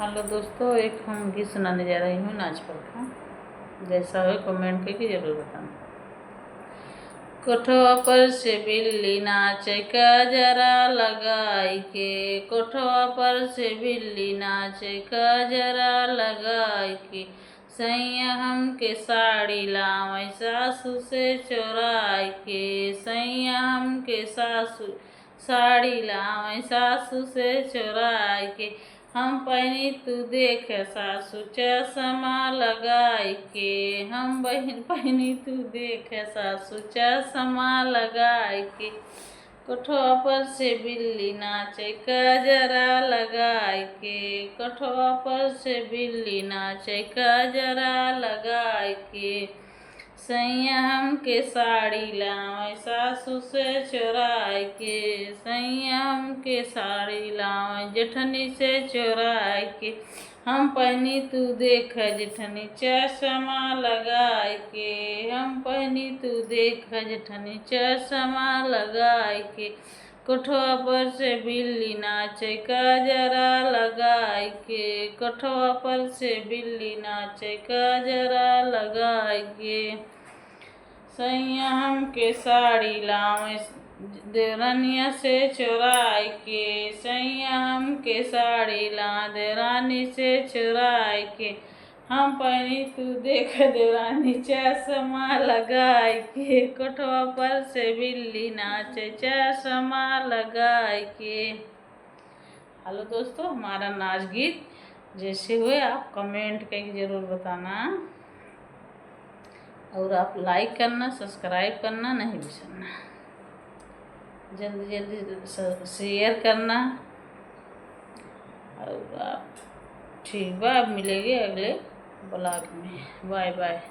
Hello दोस्तों, एक हम गीत सुनाने जा रही हूँ नाच पर का। जैसा हो कमेंट करके जरूर बताना। कोठवा पर से बिल्ली नाचे जरा लगाई के, कोठवा पर से बिल्ली नाचे जरा लगाई के, सैया हमके साड़ी लावे सासू से चोराई के, सैया हमके साड़ी लावे सासू से चोराई के, हम पहनी तू देख सासू चश्मा लगाई के, हम बहन पहनी तू देख सासू चश्मा लगाई के, कोठवा पर से बिल्ली नाचे जरा लगाई के, कोठवा पर से बिल्ली नाचे जरा लगाई के, सैया हमके साड़ी लावे सासू से चोराई के, सैया हमके साड़ी लावे जेठनी से चोराई के, हम पहनी तू देख जेठनी चश्मा लगाई के, हम पहनी तू देख जेठनी चश्मा लगाई के, कोठवा पर से बिल्ली नाचे जरा लगाई के, कोठवा पर से बिल्ली नाचे जरा लगाई के, सैया हमके साड़ी लावे देवरानिया से चोराई के, सैया हमके साड़ी ला देवरानी से चोराई के, हम पहनी तू देख देवरानी चश्मा लगाई के, कोठवा पर से बिल्ली नाचे चश्मा लगाई के। हेलो दोस्तों, हमारा नाच गीत जैसे हुए आप कमेंट करके ज़रूर बताना, और आप लाइक करना, सब्सक्राइब करना नहीं बिसरना, जल्दी जल्दी शेयर करना। और आप ठीक बा, मिलेंगे अगले ब्लॉग में। Bye by.